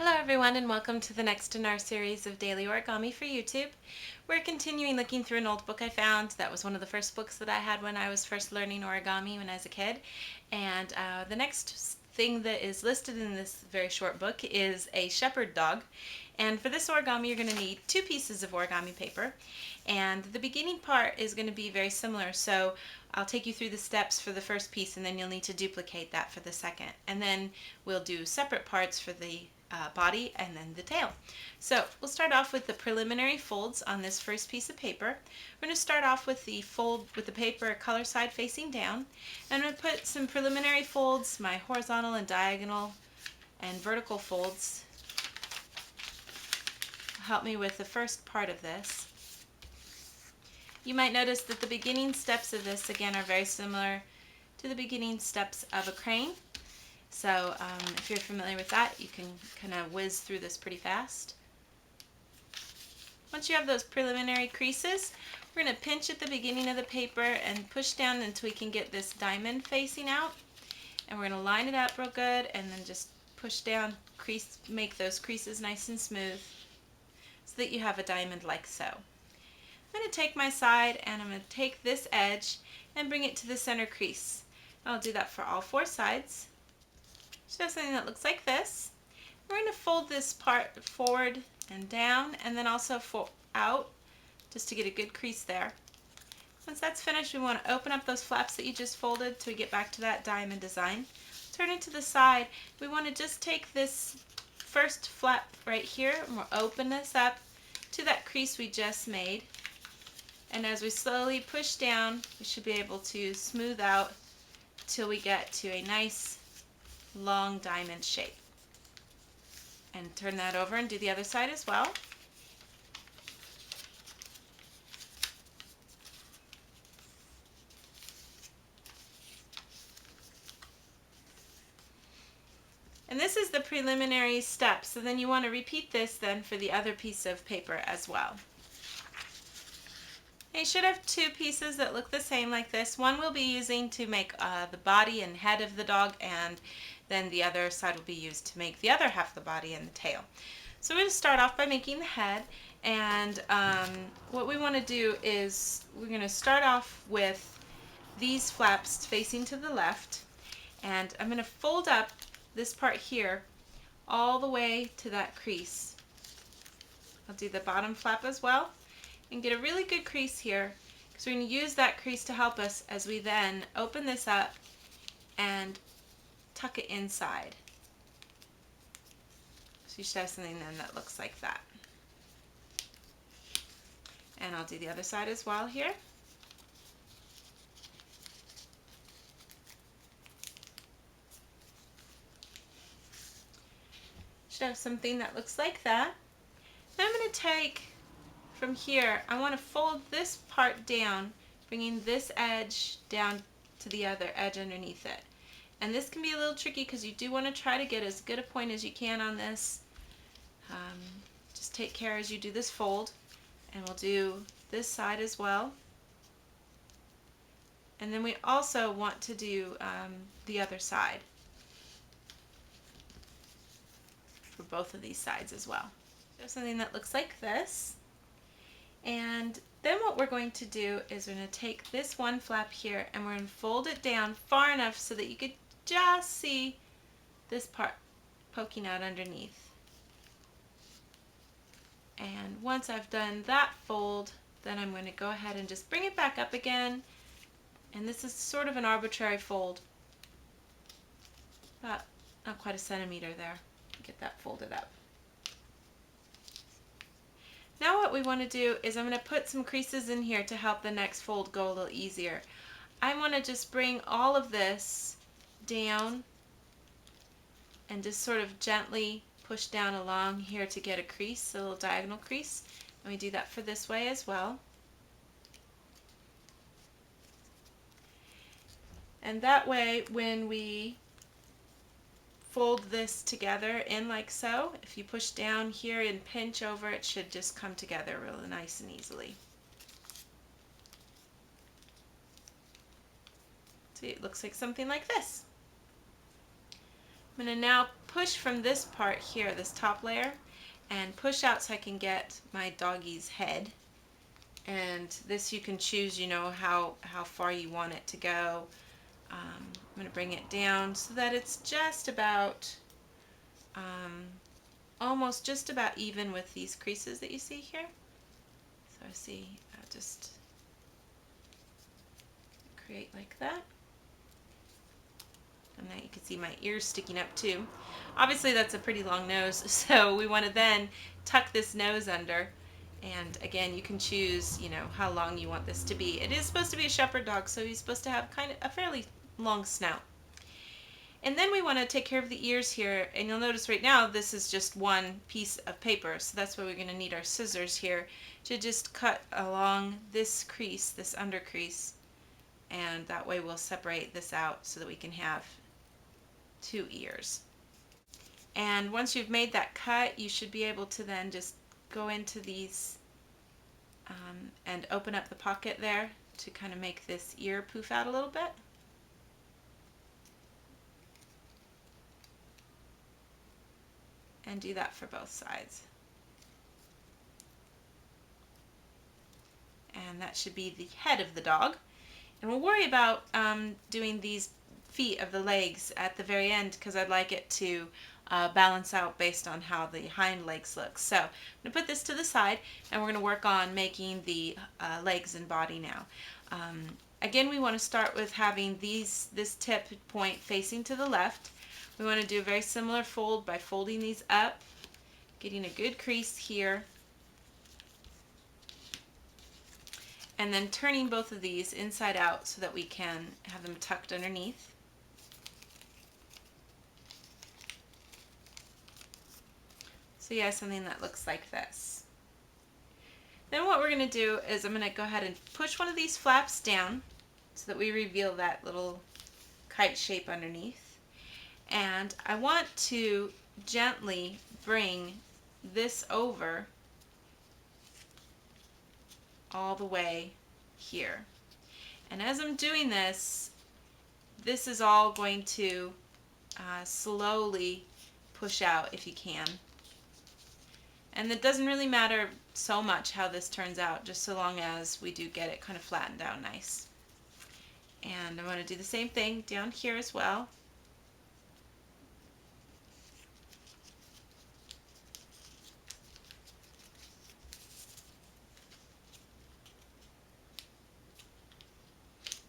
Hello everyone and welcome to the next in our series of daily origami for YouTube. We're continuing looking through an old book I found. That was one of the first books that I had when I was first learning origami when I was a kid. And the next thing that is listed in this very short book is a shepherd dog. And for this origami you're going to need 2 pieces of origami paper. And the beginning part is going to be very similar, so I'll take you through the steps for the first piece and then you'll need to duplicate that for the second. And then we'll do separate parts for the body and then the tail. So we'll start off with the preliminary folds on this first piece of paper. We're going to start off with the fold with the paper color side facing down. And I'm going to put some preliminary folds, my horizontal and diagonal and vertical folds help me with the first part of this. You might notice that the beginning steps of this again are very similar to the beginning steps of a crane. So if you're familiar with that, you can kind of whiz through this pretty fast. Once you have those preliminary creases, we're going to pinch at the beginning of the paper and push down until we can get this diamond facing out. And we're going to line it up real good and then just push down, make those creases nice and smooth so that you have a diamond like so. I'm going to take my side and I'm going to take this edge and bring it to the center crease. I'll do that for all 4 sides. So something that looks like this. We're going to fold this part forward and down and then also out just to get a good crease there. Once that's finished, we want to open up those flaps that you just folded till we get back to that diamond design. Turn it to the side. We want to just take this first flap right here and we'll open this up to that crease we just made. And as we slowly push down, we should be able to smooth out till we get to a nice long diamond shape. And turn that over and do the other side as well. And this is the preliminary step, so then you want to repeat this then for the other piece of paper as well. And you should have 2 pieces that look the same like this. One we'll be using to make the body and head of the dog, and then the other side will be used to make the other half of the body and the tail. So we're going to start off by making the head, and what we want to do is we're going to start off with these flaps facing to the left, and I'm going to fold up this part here all the way to that crease. I'll do the bottom flap as well and get a really good crease here because we're going to use that crease to help us as we then open this up and tuck it inside. So you should have something then that looks like that. And I'll do the other side as well here. Should have something that looks like that. Now I'm going to take from here, I want to fold this part down, bringing this edge down to the other edge underneath it. And this can be a little tricky because you do want to try to get as good a point as you can on this. Just take care as you do this fold. And we'll do this side as well. And then we also want to do the other side for both of these sides as well. So something that looks like this. And then what we're going to do is we're going to take this one flap here and we're going to fold it down far enough so that you could just see this part poking out underneath. And once I've done that fold, then I'm going to go ahead and just bring it back up again. And this is sort of an arbitrary fold. About not quite a centimeter there. Get that folded up. Now what we want to do is I'm going to put some creases in here to help the next fold go a little easier. I want to just bring all of this down and just sort of gently push down along here to get a crease, a little diagonal crease. And we do that for this way as well. And that way when we fold this together in like so, if you push down here and pinch over, it should just come together really nice and easily. See, it looks like something like this. I'm going to now push from this part here, this top layer, and push out so I can get my doggy's head. And this you can choose, you know, how far you want it to go. I'm going to bring it down so that it's just about, almost just about even with these creases that you see here. So I see, I'll just create like that. And now you can see my ears sticking up too. Obviously that's a pretty long nose, so we want to then tuck this nose under. And again, you can choose, you know, how long you want this to be. It is supposed to be a shepherd dog, so he's supposed to have kind of a fairly long snout. And then we want to take care of the ears here, and you'll notice right now this is just one piece of paper, so that's why we're going to need our scissors here to just cut along this crease, this under crease, and that way we'll separate this out so that we can have two ears. And once you've made that cut, you should be able to then just go into these and open up the pocket there to kind of make this ear poof out a little bit. And do that for both sides. And that should be the head of the dog. And we'll worry about doing these feet of the legs at the very end because I'd like it to balance out based on how the hind legs look. So I'm going to put this to the side and we're going to work on making the legs and body now. Again, we want to start with having this tip point facing to the left. We want to do a very similar fold by folding these up, getting a good crease here, and then turning both of these inside out so that we can have them tucked underneath. So yeah, something that looks like this. Then what we're going to do is I'm going to go ahead and push one of these flaps down so that we reveal that little kite shape underneath. And I want to gently bring this over all the way here. And as I'm doing this, this is all going to slowly push out if you can. And it doesn't really matter so much how this turns out, just so long as we do get it kind of flattened out nice. And I'm going to do the same thing down here as well.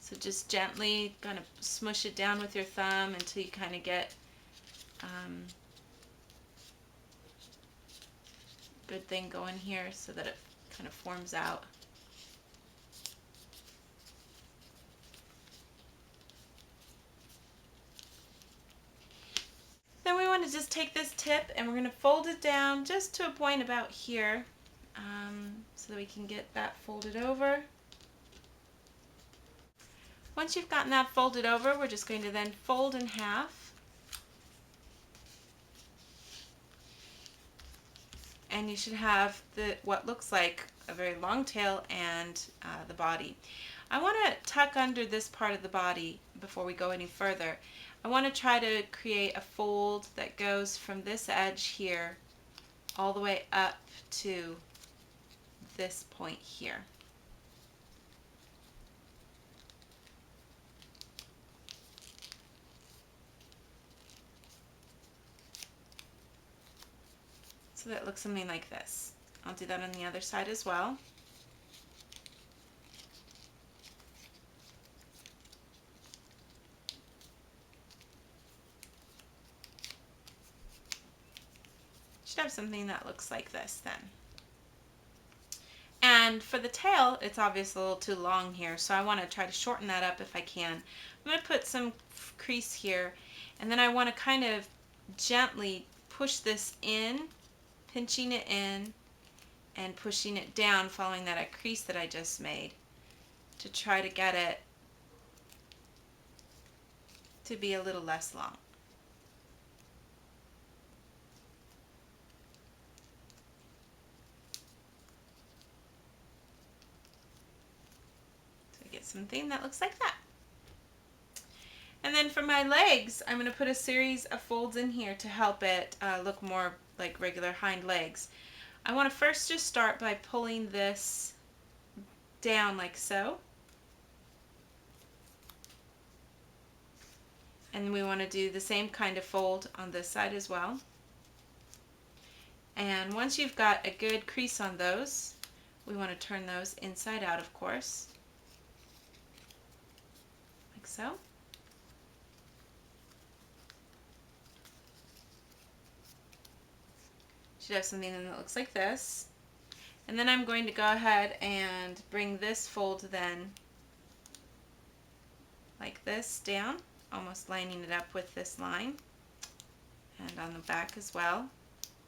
So just gently kind of smush it down with your thumb until you kind of get good thing going here so that it kind of forms out. Then we want to just take this tip and we're going to fold it down just to a point about here so that we can get that folded over. Once you've gotten that folded over, we're just going to then fold in half. And you should have what looks like a very long tail and the body. I want to tuck under this part of the body before we go any further. I want to try to create a fold that goes from this edge here all the way up to this point here. So that looks something like this. I'll do that on the other side as well. Should have something that looks like this then. And for the tail, it's obviously a little too long here, so I want to try to shorten that up if I can. I'm going to put some crease here, and then I want to kind of gently push this in, pinching it in and pushing it down, following that crease that I just made, to try to get it to be a little less long. So I get something that looks like that. And then for my legs, I'm going to put a series of folds in here to help it look more like regular hind legs. I want to first just start by pulling this down like so. And we want to do the same kind of fold on this side as well. And once you've got a good crease on those, we want to turn those inside out, of course, like so. Should have something that looks like this. And then I'm going to go ahead and bring this fold then like this down, almost lining it up with this line, and on the back as well.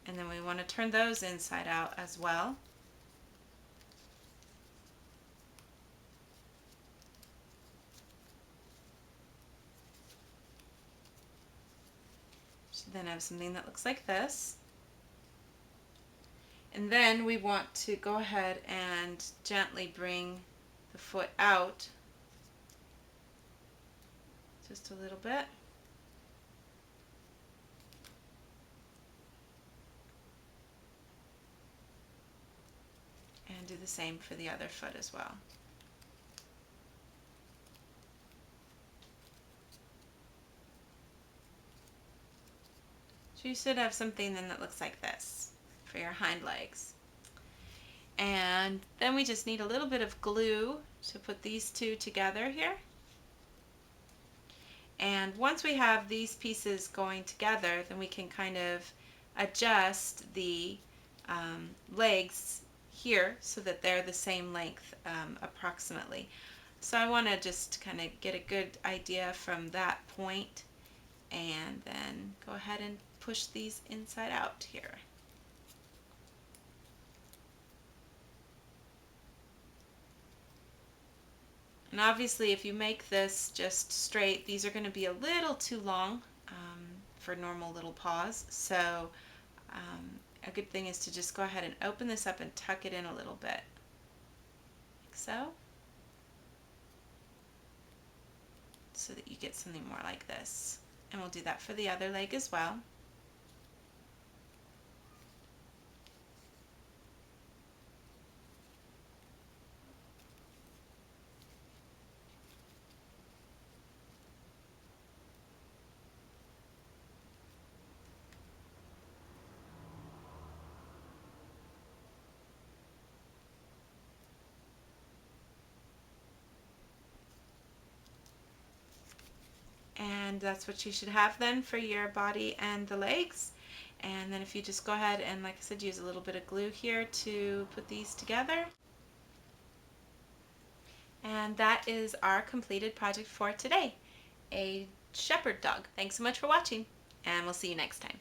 And then we want to turn those inside out as well. Should then have something that looks like this. And then we want to go ahead and gently bring the foot out just a little bit. And do the same for the other foot as well. So you should have something then that looks like this for your hind legs. And then we just need a little bit of glue to put these two together here. And once we have these pieces going together, then we can kind of adjust the legs here so that they're the same length approximately. So I want to just kind of get a good idea from that point, and then go ahead and push these inside out here. And obviously if you make this just straight, these are going to be a little too long for normal little paws. So a good thing is to just go ahead and open this up and tuck it in a little bit, like so. So that you get something more like this. And we'll do that for the other leg as well. And that's what you should have then for your body and the legs. And then if you just go ahead and, like I said, use a little bit of glue here to put these together. And that is our completed project for today, a shepherd dog. Thanks so much for watching, and we'll see you next time.